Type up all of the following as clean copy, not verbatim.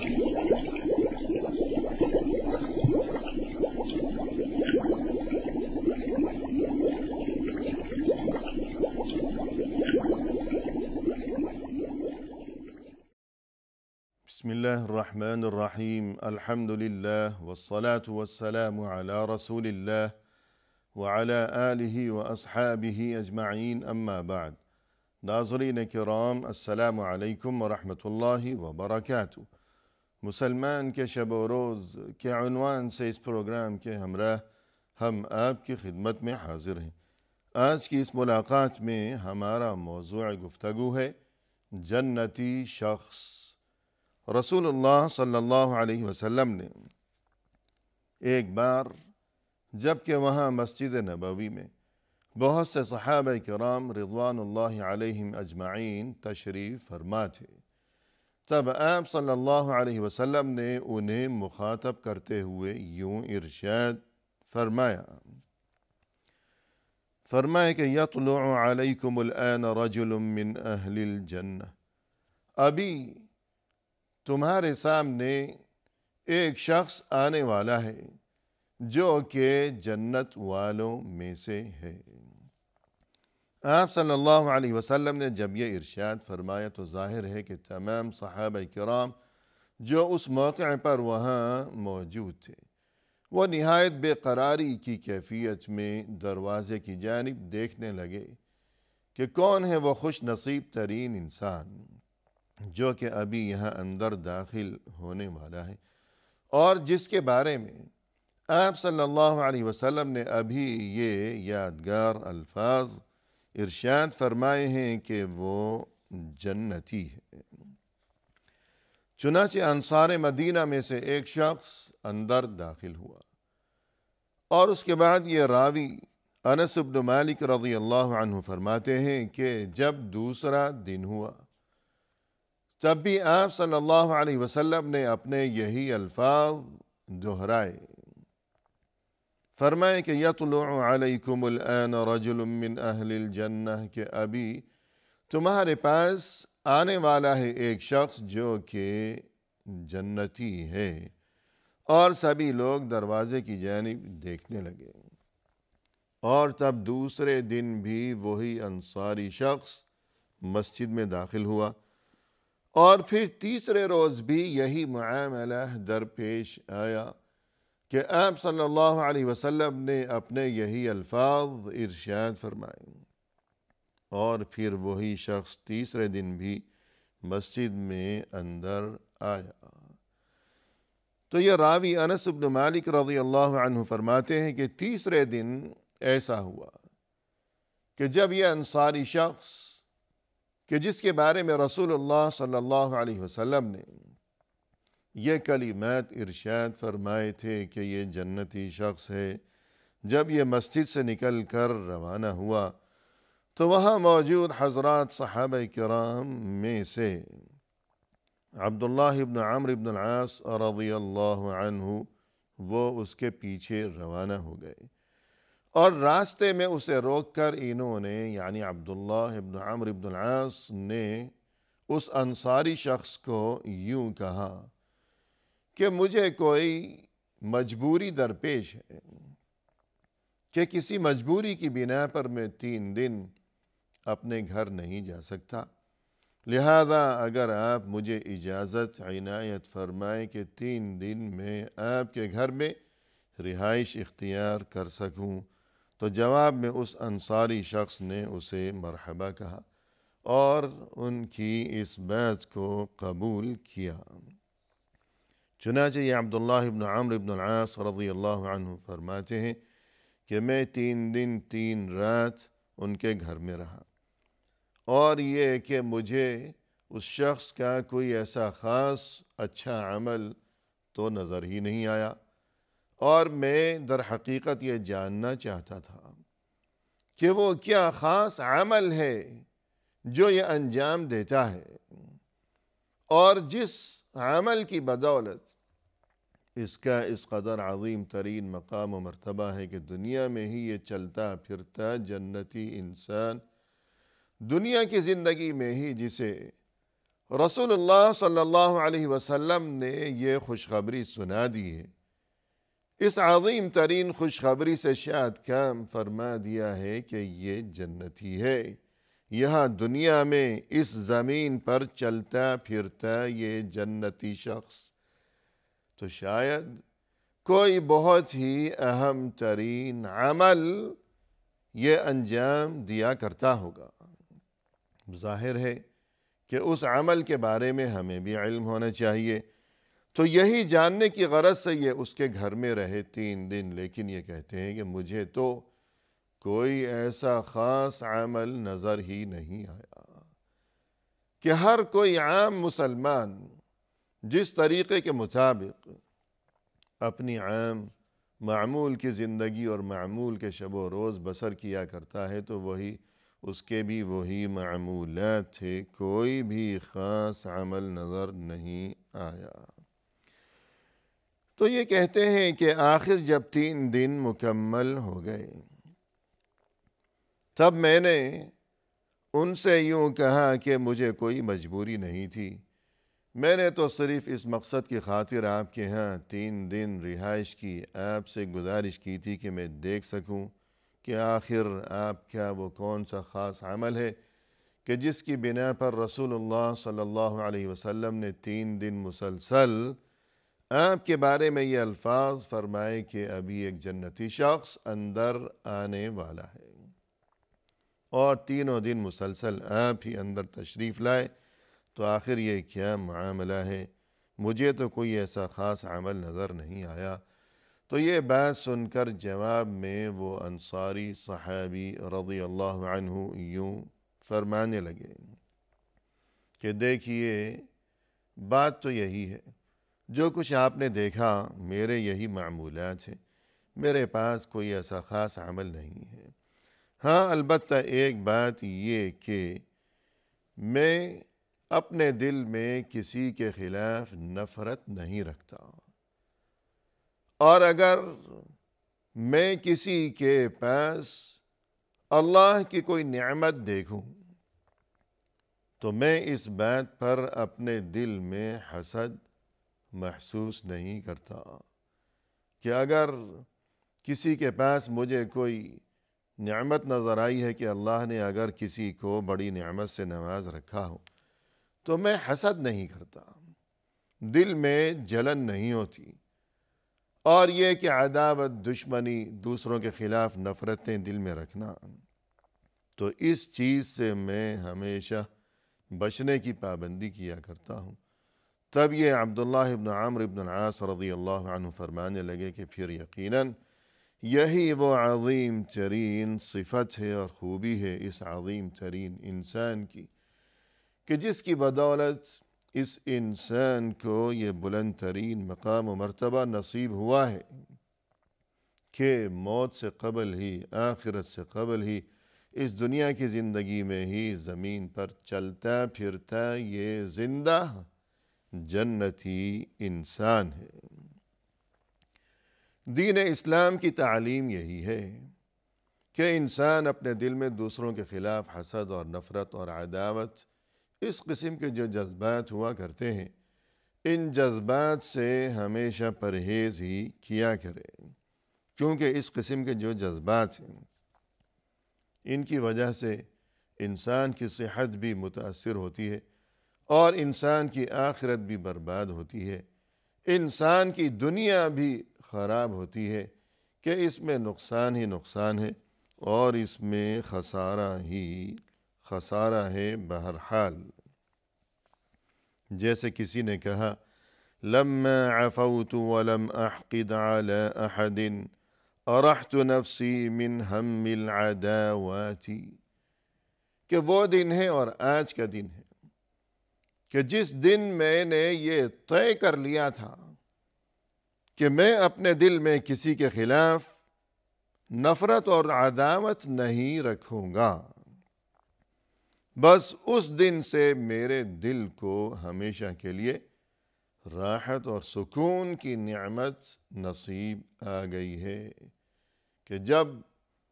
بسم الله الرحمن الرحيم. الحمد لله والصلاة والسلام على رسول الله وعلى آله وأصحابه أجمعين، أما بعد. ناظرین کرام، السلام علیکم ورحمۃ اللہ وبرکاتہ۔ مسلمان کے شب و روز کے عنوان سے اس پروگرام کے ہمراہ ہم آپ کی خدمت میں حاضر ہیں۔ آج کی اس ملاقات میں ہمارا موضوع گفتگو ہے جنتی شخص۔ رسول اللہ صلی اللہ علیہ وسلم نے ایک بار جب کہ وہاں مسجد نبوی میں بہت سے صحابہ کرام رضوان اللہ علیہم اجمعین تشریف فرما تھے، تب آپ صلی اللہ علیہ وسلم نے انہیں مخاطب کرتے ہوئے یوں ارشاد فرمایا کہ یطلع علیکم الآن رجل من اہل الجنہ، ابھی تمہارے سامنے ایک شخص آنے والا ہے جو کہ جنت والوں میں سے ہے۔ آپ صلی اللہ علیہ وسلم نے جب یہ ارشاد فرمایا تو ظاہر ہے کہ تمام صحابہ کرام جو اس موقع پر وہاں موجود تھے وہ نہایت بے قراری کی کیفیت میں دروازے کی جانب دیکھنے لگے کہ کون ہے وہ خوش نصیب ترین انسان جو کہ ابھی یہاں اندر داخل ہونے والا ہے، اور جس کے بارے میں آپ صلی اللہ علیہ وسلم نے ابھی یہ یادگار الفاظ ارشاد فرمائے ہیں کہ وہ جنتی ہے۔ چنانچہ انصار مدینہ میں سے ایک شخص اندر داخل ہوا، اور اس کے بعد یہ راوی انس بن مالک رضی اللہ عنہ فرماتے ہیں کہ جب دوسرا دن ہوا تب بھی آپ صلی اللہ علیہ وسلم نے اپنے یہی الفاظ دہرائے، فرمائے کہ یطلع علیکم الآن رجل من اہل الجنہ، کہ ابھی تمہارے پاس آنے والا ہے ایک شخص جو کہ جنتی ہے، اور سبھی لوگ دروازے کی جانب دیکھنے لگے۔ اور تب دوسرے دن بھی وہی انصاری شخص مسجد میں داخل ہوا، اور پھر تیسرے روز بھی یہی معاملہ درپیش آیا کہ آپ صلی اللہ علیہ وسلم نے اپنے یہی الفاظ ارشاد فرمائے، اور پھر وہی شخص تیسرے دن بھی مسجد میں اندر آیا۔ تو یہ راوی انس بن مالک رضی اللہ عنہ فرماتے ہیں کہ تیسرے دن ایسا ہوا کہ جب یہ انصاری شخص کہ جس کے بارے میں رسول اللہ صلی اللہ علیہ وسلم نے یہ کلمات ارشاد فرمائے تھے کہ یہ جنتی شخص ہے، جب یہ مسجد سے نکل کر روانہ ہوا تو وہاں موجود حضرات صحابہ کرام میں سے عبداللہ بن عمرو بن العاص رضی اللہ عنہ وہ اس کے پیچھے روانہ ہو گئے، اور راستے میں اسے روک کر انہوں نے یعنی عبداللہ بن عمرو بن العاص نے اس انصاری شخص کو یوں کہا کہ مجھے کوئی مجبوری درپیش ہے کہ کسی مجبوری کی بنا پر میں 3 دن اپنے گھر نہیں جا سکتا، لہذا اگر آپ مجھے اجازت عنایت فرمائیں کہ 3 دن میں آپ کے گھر میں رہائش اختیار کر سکوں، تو جواب میں اس انصاری شخص نے اسے مرحبا کہا اور ان کی اس بات کو قبول کیا۔ چنانچہ یہ عبداللہ بن عمرو بن العاص رضی اللہ عنہ فرماتے ہیں کہ میں 3 دن 3 رات ان کے گھر میں رہا، اور یہ کہ مجھے اس شخص کا کوئی ایسا خاص اچھا عمل تو نظر ہی نہیں آیا، اور میں در حقیقت یہ جاننا چاہتا تھا کہ وہ کیا خاص عمل ہے جو یہ انجام دیتا ہے، اور جس عمل کی بدولت اس کا اس قدر عظیم ترین مقام و مرتبہ ہے کہ دنیا میں ہی یہ چلتا پھرتا جنتی انسان دنیا کی زندگی میں ہی جسے رسول اللہ صلی اللہ علیہ وسلم نے یہ خوشخبری سنا دی ہے۔ اس عظیم ترین خوشخبری سے شاد کام فرما دیا ہے کہ یہ جنتی ہے۔ یہاں دنیا میں اس زمین پر چلتا پھرتا یہ جنتی شخص تو شاید کوئی بہت ہی اہم ترین عمل یہ انجام دیا کرتا ہوگا۔ ظاہر ہے کہ اس عمل کے بارے میں ہمیں بھی علم ہونا چاہیے، تو یہی جاننے کی غرض سے یہ اس کے گھر میں رہے 3 دن، لیکن یہ کہتے ہیں کہ مجھے تو کوئی ایسا خاص عمل نظر ہی نہیں آیا کہ ہر کوئی عام مسلمان جس طریقے کے مطابق اپنی عام معمول کی زندگی اور معمول کے شب و روز بسر کیا کرتا ہے تو وہی اس کے بھی وہی معمولات تھے، کوئی بھی خاص عمل نظر نہیں آیا۔ تو یہ کہتے ہیں کہ آخر جب 3 دن مکمل ہو گئے تب میں نے ان سے یوں کہا کہ مجھے کوئی مجبوری نہیں تھی، میں نے تو صرف اس مقصد کی خاطر آپ کے ہاں 3 دن رہائش کی، آپ سے گزارش کی تھی کہ میں دیکھ سکوں کہ آخر آپ کا وہ کون سا خاص عمل ہے کہ جس کی بنا پر رسول اللہ صلی اللہ علیہ وسلم نے 3 دن مسلسل آپ کے بارے میں یہ الفاظ فرمائے کہ ابھی ایک جنتی شخص اندر آنے والا ہے، اور 3 دن مسلسل آپ ہی اندر تشریف لائے، تو آخر یہ کیا معاملہ ہے؟ مجھے تو کوئی ایسا خاص عمل نظر نہیں آیا۔ تو یہ بات سن کر جواب میں وہ انصاری صحابی رضی اللہ عنہ یوں فرمانے لگے کہ دیکھیے بات تو یہی ہے، جو کچھ آپ نے دیکھا میرے یہی معمولات ہیں، میرے پاس کوئی ایسا خاص عمل نہیں ہے۔ ہاں البتہ ایک بات یہ کہ میں اپنے دل میں کسی کے خلاف نفرت نہیں رکھتا، اور اگر میں کسی کے پاس اللہ کی کوئی نعمت دیکھوں تو میں اس بات پر اپنے دل میں حسد محسوس نہیں کرتا کہ اگر کسی کے پاس مجھے کوئی نعمت نظر آئی ہے کہ اللہ نے اگر کسی کو بڑی نعمت سے نواز رکھا ہو تو میں حسد نہیں کرتا، دل میں جلن نہیں ہوتی، اور یہ کہ عداوت دشمنی دوسروں کے خلاف نفرتیں دل میں رکھنا، تو اس چیز سے میں ہمیشہ بچنے کی پابندی کیا کرتا ہوں۔ تب یہ عبداللہ ابن عمرو ابن العاص رضی اللہ عنہ فرمانے لگے کہ پھر یقیناً یہی وہ عظیم ترین صفت ہے اور خوبی ہے اس عظیم ترین انسان کی کہ جس کی بدولت اس انسان کو یہ بلند ترین مقام و مرتبہ نصیب ہوا ہے کہ موت سے قبل ہی، آخرت سے قبل ہی، اس دنیا کی زندگی میں ہی زمین پر چلتا پھرتا یہ زندہ جنتی انسان ہے۔ دین اسلام کی تعلیم یہی ہے کہ انسان اپنے دل میں دوسروں کے خلاف حسد اور نفرت اور عداوت، اس قسم کے جو جذبات ہوا کرتے ہیں، ان جذبات سے ہمیشہ پرہیز ہی کیا کرے، کیونکہ اس قسم کے جو جذبات ہیں ان کی وجہ سے انسان کی صحت بھی متاثر ہوتی ہے اور انسان کی آخرت بھی برباد ہوتی ہے، انسان کی دنیا بھی خراب ہوتی ہے کہ اس میں نقصان ہی نقصان ہے اور اس میں خسارہ ہی خسارہ ہے بہرحال۔ جیسے کسی نے کہا لما عفوت ولم احقد على احد ارحت نفسی من ہم العداوات، کہ وہ دن ہے اور آج کا دن ہے کہ جس دن میں نے یہ طے کر لیا تھا کہ میں اپنے دل میں کسی کے خلاف نفرت اور عداوت نہیں رکھوں گا، بس اس دن سے میرے دل کو ہمیشہ کے لیے راحت اور سکون کی نعمت نصیب آ گئی ہے کہ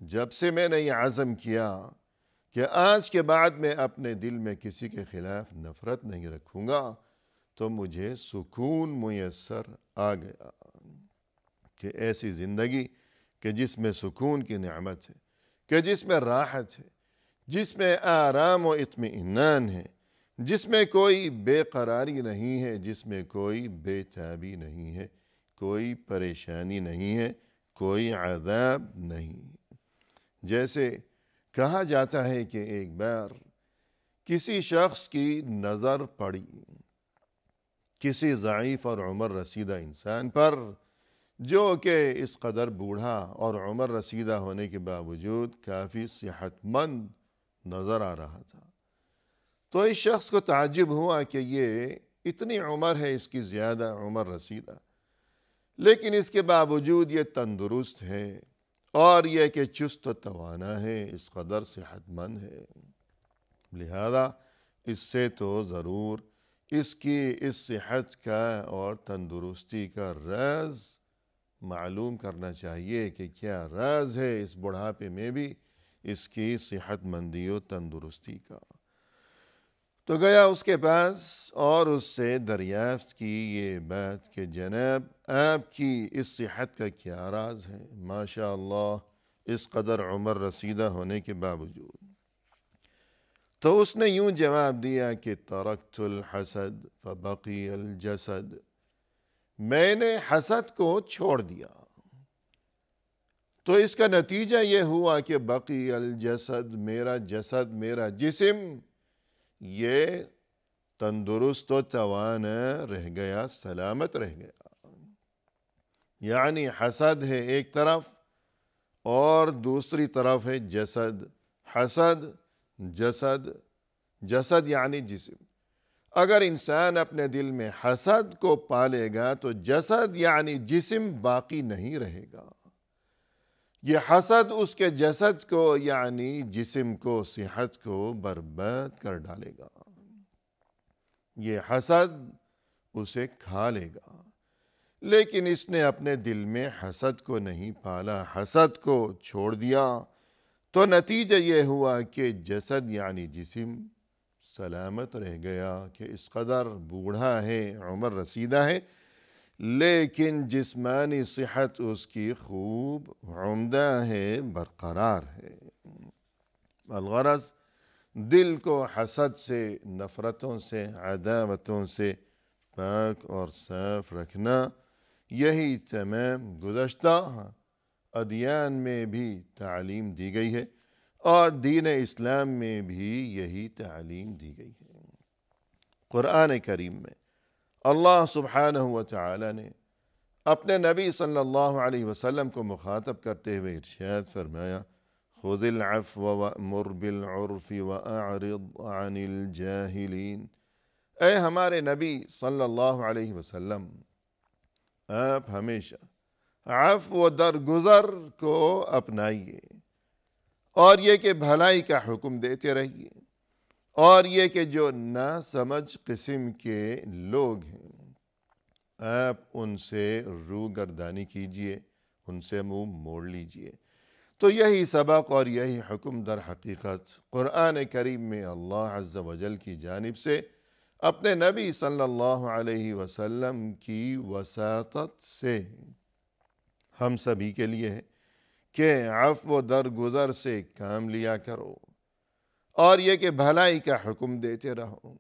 جب سے میں نے یہ عزم کیا کہ آج کے بعد میں اپنے دل میں کسی کے خلاف نفرت نہیں رکھوں گا، تو مجھے سکون میسر آ گیا کہ ایسی زندگی کہ جس میں سکون کی نعمت ہے، کہ جس میں راحت ہے، جس میں آرام و اطمئنان ہے، جس میں کوئی بے قراری نہیں ہے، جس میں کوئی بے تابی نہیں ہے، کوئی پریشانی نہیں ہے، کوئی عذاب نہیں۔ جیسے کہا جاتا ہے کہ ایک بار کسی شخص کی نظر پڑی کسی ضعیف اور عمر رسیدہ انسان پر، جو کہ اس قدر بوڑھا اور عمر رسیدہ ہونے کے باوجود کافی صحت مند نظر آ رہا تھا۔ تو اس شخص کو تعجب ہوا کہ یہ اتنی عمر ہے اس کی، زیادہ عمر رسیدہ، لیکن اس کے باوجود یہ تندرست ہے اور یہ کہ چست و توانا ہے، اس قدر صحت مند ہے۔ لہذا اس سے تو ضرور اس کی اس صحت کا اور تندرستی کا راز معلوم کرنا چاہیے کہ کیا راز ہے اس بڑھاپے میں بھی اس کی صحت مندی و تندرستی کا۔ تو گیا اس کے پاس اور اس سے دریافت کی یہ بات کہ جناب آپ کی اس صحت کا کیا راز ہے، ماشاء اللہ اس قدر عمر رسیدہ ہونے کے باوجود۔ تو اس نے یوں جواب دیا کہ ترکت الحسد فبقی الجسد، میں نے حسد کو چھوڑ دیا تو اس کا نتیجہ یہ ہوا کہ بقی الجسد، میرا جسد، میرا جسم یہ تندرست و توانا رہ گیا، سلامت رہ گیا۔ یعنی حسد ہے ایک طرف اور دوسری طرف ہے جسد۔ حسد، جسد، جسد یعنی جسم۔ اگر انسان اپنے دل میں حسد کو پالے گا تو جسد یعنی جسم باقی نہیں رہے گا۔ یہ حسد اس کے جسد کو یعنی جسم کو، صحت کو برباد کر ڈالے گا۔ یہ حسد اسے کھا لے گا، لیکن اس نے اپنے دل میں حسد کو نہیں پالا، حسد کو چھوڑ دیا، تو نتیجہ یہ ہوا کہ جسد یعنی جسم سلامت رہ گیا، کہ اس قدر بوڑھا ہے، عمر رسیدہ ہے، لیکن جسمانی صحت اس کی خوب عمدہ ہے، برقرار ہے۔ الغرض دل کو حسد سے، نفرتوں سے، عداوتوں سے پاک اور صاف رکھنا، یہی تمام گزشتہ ادیان میں بھی تعلیم دی گئی ہے اور دین اسلام میں بھی یہی تعلیم دی گئی ہے۔ قرآن کریم میں اللہ سبحانہ و تعالی نے اپنے نبی صلی اللہ علیہ وسلم کو مخاطب کرتے ہوئے ارشاد فرمایا، خذ العفو وأمر بالعرف وأعرض عن الجاہلین۔ اے ہمارے نبی صلی اللہ علیہ وسلم، آپ ہمیشہ عفو و درگزر کو اپنائیے اور یہ کہ بھلائی کا حکم دیتے رہیے، اور یہ کہ جو ناسمجھ قسم کے لوگ ہیں آپ ان سے روگردانی کیجئے، ان سے منہ موڑ لیجئے۔ تو یہی سبق اور یہی حکم در حقیقت قرآن کریم میں اللہ عز و جل کی جانب سے اپنے نبی صلی اللہ علیہ وسلم کی وساطت سے ہم سبھی کے لیے ہے کہ عفو و درگزر سے کام لیا کرو، اور یہ کہ بھلائی کا حکم دیتے رہو،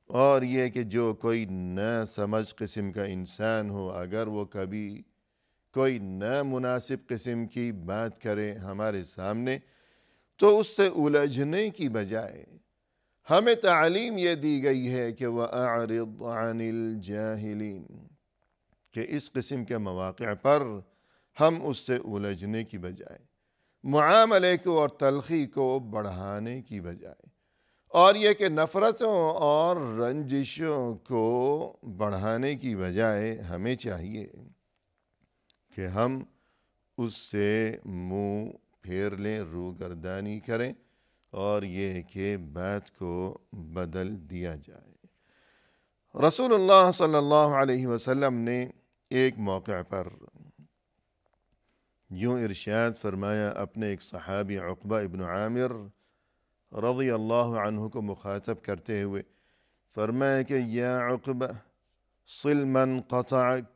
اور یہ کہ جو کوئی ناسمجھ قسم کا انسان ہو، اگر وہ کبھی کوئی نامناسب قسم کی بات کرے ہمارے سامنے، تو اس سے الجھنے کی بجائے ہمیں تعلیم یہ دی گئی ہے کہ وَأَعْرِضْ عَنِ الْجَاهِلِينَ، کہ اس قسم کے مواقع پر ہم اس سے الجھنے کی بجائے، معاملے کو اور تلخی کو بڑھانے کی بجائے، اور یہ کہ نفرتوں اور رنجشوں کو بڑھانے کی بجائے ہمیں چاہیے کہ ہم اس سے منہ پھیر لیں، روگردانی کریں، اور یہ کہ بات کو بدل دیا جائے۔ رسول اللہ صلی اللہ علیہ وسلم نے ایک موقع پر یوں ارشاد فرمایا، اپنے ایک صحابی عقبہ ابن عامر رضی اللہ عنہ کو مخاطب کرتے ہوئے فرمایا کہ یا عقبہ صل من قطعک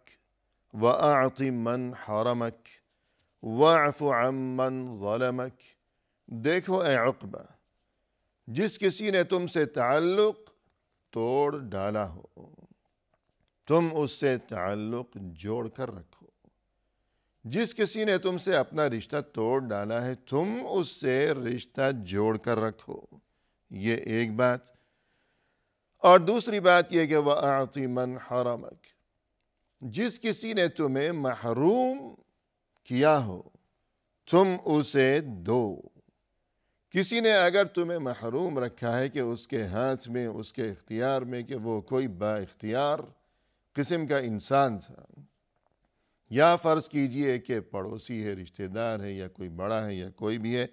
وأعط من حرمک واعف عمن ظلمک۔ دیکھو اے عقبہ، جس کسی نے تم سے تعلق توڑ ڈالا ہو تم اس سے تعلق جوڑ کر رکھو، جس کسی نے تم سے اپنا رشتہ توڑ ڈالا ہے تم اس سے رشتہ جوڑ کر رکھو، یہ ایک بات۔ اور دوسری بات یہ کہ وَأَعْطِ مَنْ حَرَمَكَ، جس کسی نے تمہیں محروم کیا ہو تم اسے دو۔ کسی نے اگر تمہیں محروم رکھا ہے کہ اس کے ہاتھ میں، اس کے اختیار میں، کہ وہ کوئی با اختیار قسم کا انسان تھا، یا فرض کیجئے کہ پڑوسی ہے، رشتہ دار ہے، یا کوئی بڑا ہے، یا کوئی بھی ہے،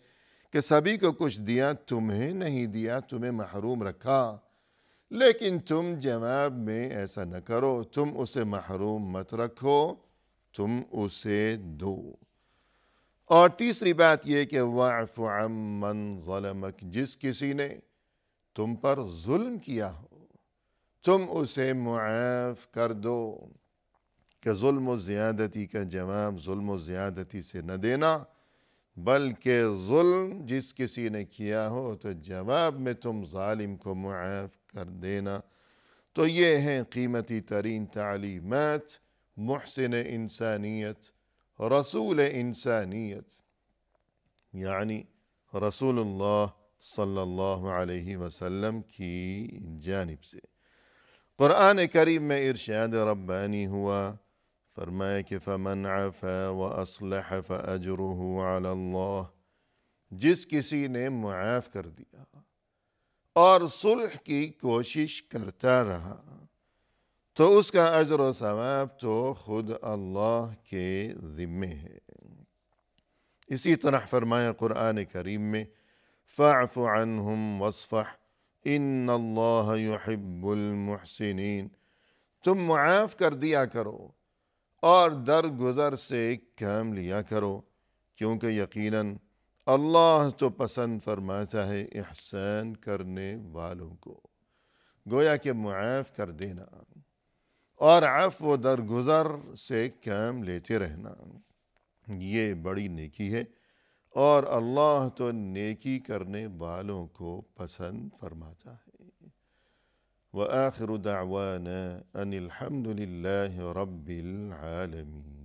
کہ سبھی کو کچھ دیا، تمہیں نہیں دیا، تمہیں محروم رکھا، لیکن تم جواب میں ایسا نہ کرو، تم اسے محروم مت رکھو، تم اسے دو۔ اور تیسری بات یہ کہ وَاعْفُ عَمَّنْ ظَلَمَكَ، جس کسی نے تم پر ظلم کیا ہو تم اسے معاف کر دو، کہ ظلم و زیادتی کا جواب ظلم و زیادتی سے نہ دینا، بلکہ ظلم جس کسی نے کیا ہو تو جواب میں تم ظالم کو معاف کر دینا۔ تو یہ ہیں قیمتی ترین تعلیمات محسن انسانیت، رسول انسانیت، یعنی رسول اللہ صلی اللہ علیہ وسلم کی جانب سے۔ قرآن کریم میں ارشاد ربانی ہوا، فرمایا کہ فَمَنْ عَفَا وَأَصْلَحَ فَأَجْرُهُ عَلَى اللَّهِ، جس کسی نے معاف کر دیا اور صلح کی کوشش کرتا رہا تو اس کا اجر و ثواب تو خود اللہ کے ذمے ہے۔ اسی طرح فرمایا قرآن کریم میں فَاعْفُ عَنْهُمْ وَاصْفَحْ إِنَّ اللَّهَ يُحِبُّ الْمُحْسِنِينَ، تم معاف کر دیا کرو اور درگزر سے کام لیا کرو، کیونکہ یقیناً اللہ تو پسند فرماتا ہے احسان کرنے والوں کو۔ گویا کہ معاف کر دینا اور عفو و درگزر سے کام لیتے رہنا یہ بڑی نیکی ہے، اور اللہ تو نیکی کرنے والوں کو پسند فرماتا ہے۔ وآخر دعوانا ان الحمد للہ رب العالمین۔